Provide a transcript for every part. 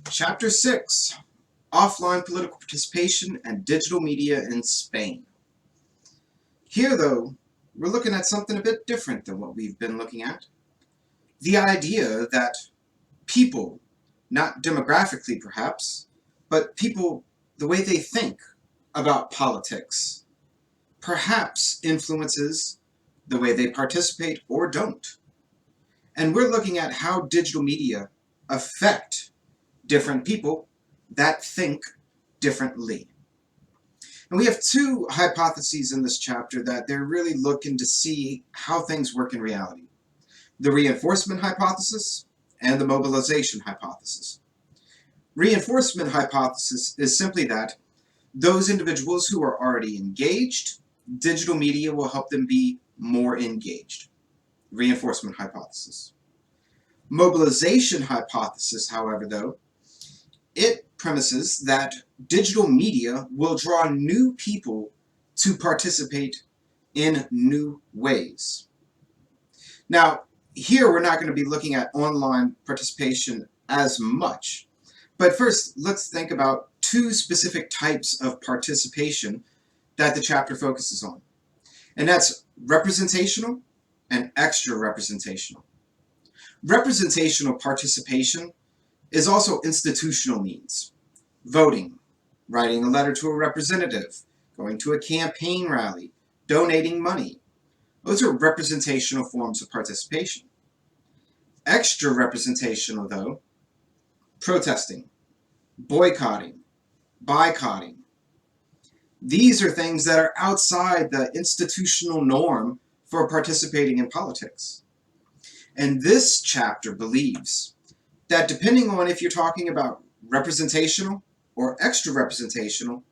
Chapter 6, Offline Political Participation and Digital Media in Spain. Here, though, we're looking at something a bit different than what we've been looking at. The idea that people, not demographically perhaps, but people, the way they think about politics, perhaps influences the way they participate or don't. And we're looking at how digital media affect different people that think differently. And we have two hypotheses in this chapter that they're really looking to see how things work in reality. The reinforcement hypothesis and the mobilization hypothesis. Reinforcement hypothesis is simply that those individuals who are already engaged, digital media will help them be more engaged. Reinforcement hypothesis. Mobilization hypothesis, however, though, it premises that digital media will draw new people to participate in new ways. Now, here we're not going to be looking at online participation as much, but first let's think about two specific types of participation that the chapter focuses on, and that's representational and extra representational. Representational participation is also institutional means. Voting, writing a letter to a representative, going to a campaign rally, donating money. Those are representational forms of participation. Extra representational, though, protesting, boycotting, boycotting. These are things that are outside the institutional norm for participating in politics. And this chapter believes that depending on if you're talking about representational or extra representational,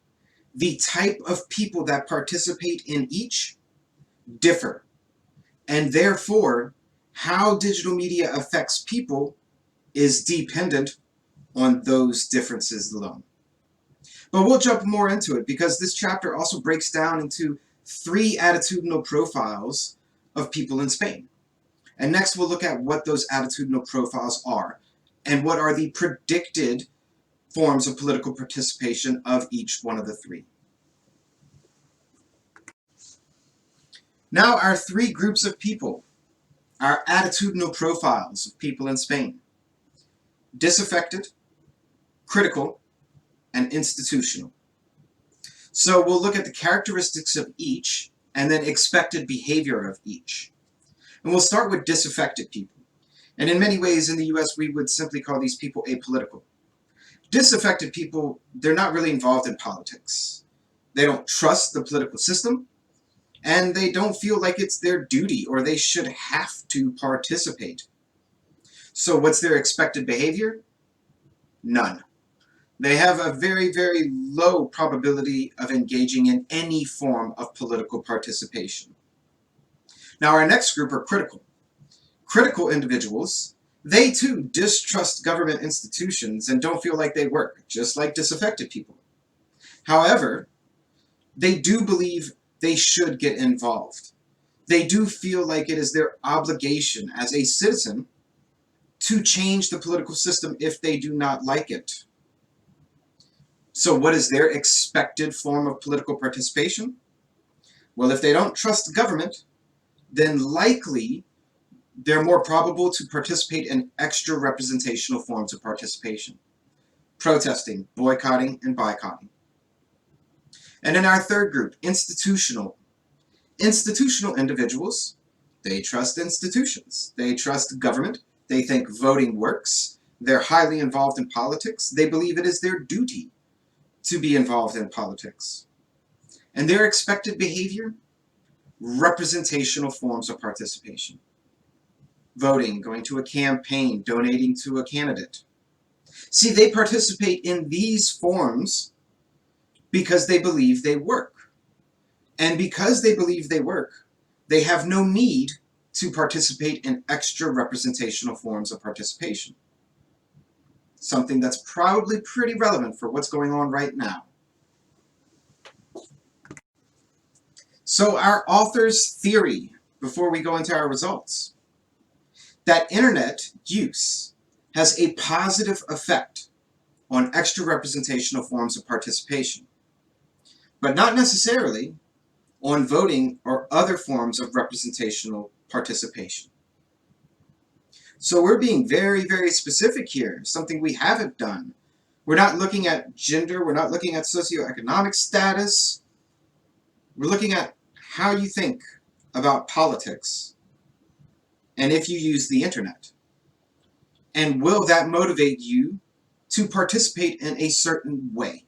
the type of people that participate in each differ. And therefore, how digital media affects people is dependent on those differences alone. But we'll jump more into it because this chapter also breaks down into 3 attitudinal profiles of people in Spain. And next we'll look at what those attitudinal profiles are and what are the predicted forms of political participation of each one of the 3. Now our 3 groups of people, our attitudinal profiles of people in Spain: disaffected, critical, and institutional. So we'll look at the characteristics of each and then expected behavior of each. And we'll start with disaffected people. And in many ways in the US we would simply call these people apolitical. Disaffected people, they're not really involved in politics. They don't trust the political system, and they don't feel like it's their duty or they should have to participate. So what's their expected behavior? None. They have a very, very low probability of engaging in any form of political participation. Now our next group are critical. Critical individuals, they too distrust government institutions and don't feel like they work, just like disaffected people. However, they do believe they should get involved. They do feel like it is their obligation as a citizen to change the political system if they do not like it. So what is their expected form of political participation? Well, if they don't trust government, then likely they're more probable to participate in extra representational forms of participation: protesting, boycotting, and boycotting. And in our third group, institutional. Institutional individuals, they trust institutions. They trust government. They think voting works. They're highly involved in politics. They believe it is their duty to be involved in politics. And their expected behavior? Representational forms of participation. Voting, going to a campaign, donating to a candidate. See, they participate in these forms because they believe they work. And because they believe they work, they have no need to participate in extra representational forms of participation. Something that's probably pretty relevant for what's going on right now. So our author's theory, before we go into our results, that internet use has a positive effect on extra representational forms of participation, but not necessarily on voting or other forms of representational participation. So we're being very, very specific here, something we haven't done. We're not looking at gender, we're not looking at socioeconomic status. We're looking at how you think about politics and if you use the internet. And will that motivate you to participate in a certain way?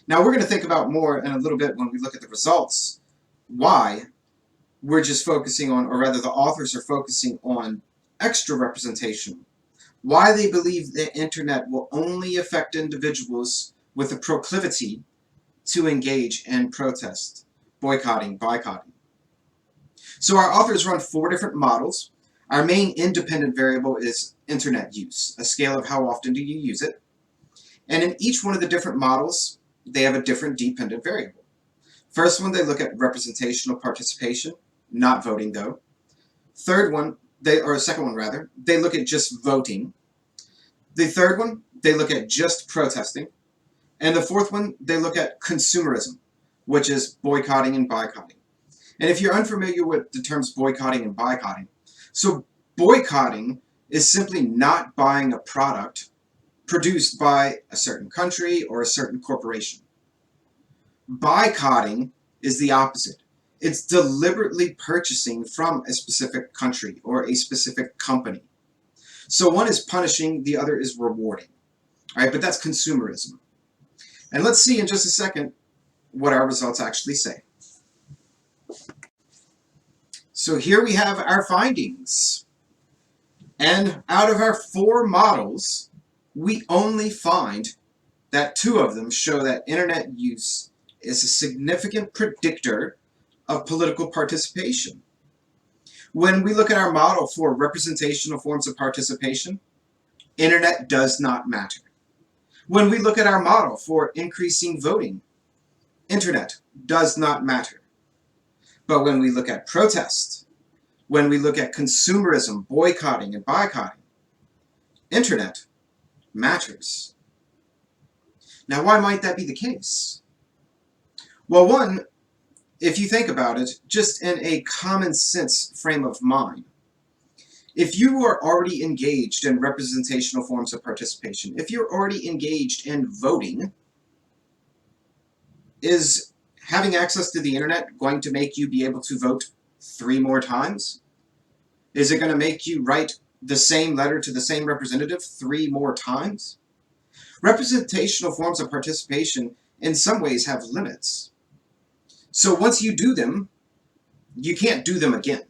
Now we're going to think about more in a little bit when we look at the results, why we're just focusing on, or rather the authors are focusing on extra representation. Why they believe the internet will only affect individuals with a proclivity to engage in protest, boycotting. So our authors run 4 different models. Our main independent variable is internet use, a scale of how often do you use it. And in each one of the different models, they have a different dependent variable. First one, they look at representational participation, not voting though. Second one, they look at just voting. The third one, they look at just protesting. And the fourth one, they look at consumerism, which is boycotting and boycotting. And if you're unfamiliar with the terms boycotting and boycotting, so boycotting is simply not buying a product produced by a certain country or a certain corporation. Boycotting is the opposite. It's deliberately purchasing from a specific country or a specific company. So one is punishing, the other is rewarding. All right, but that's consumerism. And let's see in just a second what our results actually say. So here we have our findings. And out of our 4 models, we only find that 2 of them show that internet use is a significant predictor of political participation. When we look at our model for representational forms of participation, internet does not matter. When we look at our model for increasing voting, internet does not matter. But when we look at protest, when we look at consumerism, boycotting and boycotting, internet matters. Now, why might that be the case? Well, one, if you think about it, just in a common sense frame of mind, if you are already engaged in representational forms of participation, if you're already engaged in voting, is having access to the internet going to make you be able to vote 3 more times? Is it going to make you write the same letter to the same representative 3 more times? Representational forms of participation in some ways have limits. So once you do them, you can't do them again.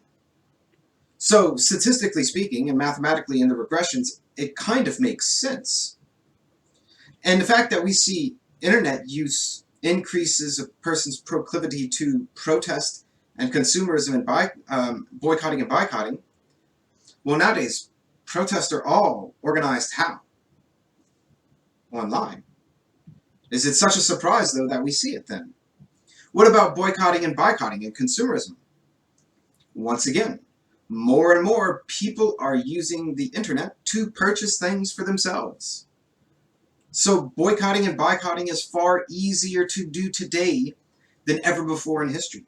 So statistically speaking and mathematically in the regressions, it kind of makes sense. And the fact that we see internet use increases a person's proclivity to protest and consumerism and boycotting and boycotting, well, nowadays, protests are all organized how? Online. Is it such a surprise, though, that we see it then? What about boycotting and boycotting and consumerism? Once again, more and more people are using the internet to purchase things for themselves. So boycotting and boycotting is far easier to do today than ever before in history.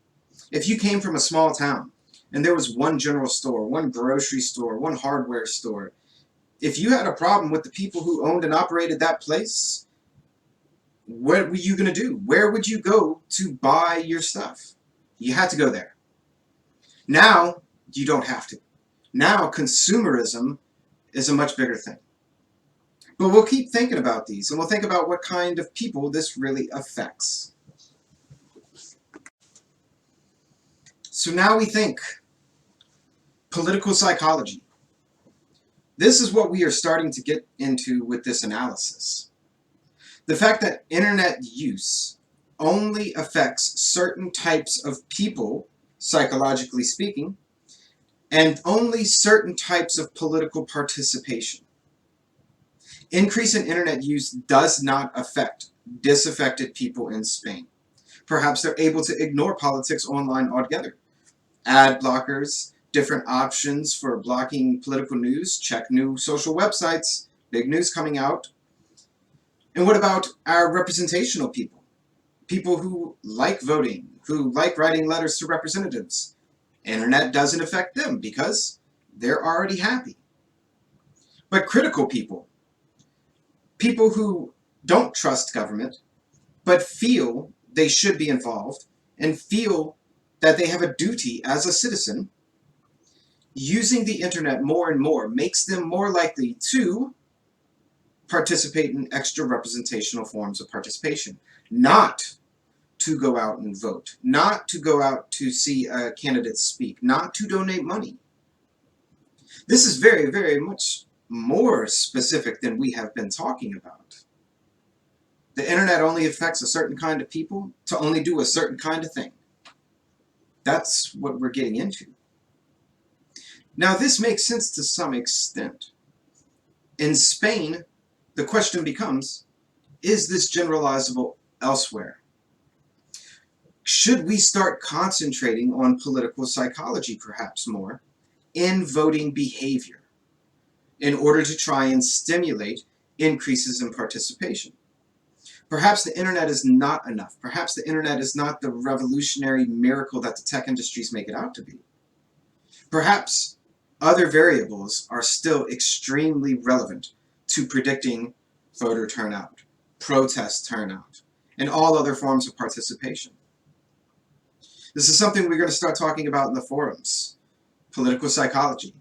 If you came from a small town and there was one general store, one grocery store, one hardware store, if you had a problem with the people who owned and operated that place, what were you going to do? Where would you go to buy your stuff? You had to go there. Now, you don't have to. Now, consumerism is a much bigger thing. But we'll keep thinking about these, and we'll think about what kind of people this really affects. So now we think political psychology. This is what we are starting to get into with this analysis. The fact that internet use only affects certain types of people, psychologically speaking, and only certain types of political participation. Increase in internet use does not affect disaffected people in Spain. Perhaps they're able to ignore politics online altogether. Ad blockers, different options for blocking political news, check new social websites, Big news coming out. And what about our representational people? People who like voting, who like writing letters to representatives. Internet doesn't affect them because they're already happy. But critical people, people who don't trust government, but feel they should be involved and feel that they have a duty as a citizen, using the internet more and more makes them more likely to participate in extra representational forms of participation, not to go out and vote, not to go out to see a candidate speak, not to donate money. This is very, very much more specific than we have been talking about. The internet only affects a certain kind of people to only do a certain kind of thing. That's what we're getting into. Now, this makes sense to some extent. In Spain, the question becomes, is this generalizable elsewhere? Should we start concentrating on political psychology perhaps more in voting behavior in order to try and stimulate increases in participation? Perhaps the internet is not enough. Perhaps the internet is not the revolutionary miracle that the tech industries make it out to be. Perhaps other variables are still extremely relevant to predicting voter turnout, protest turnout, and all other forms of participation. This is something we're going to start talking about in the forums. Political psychology.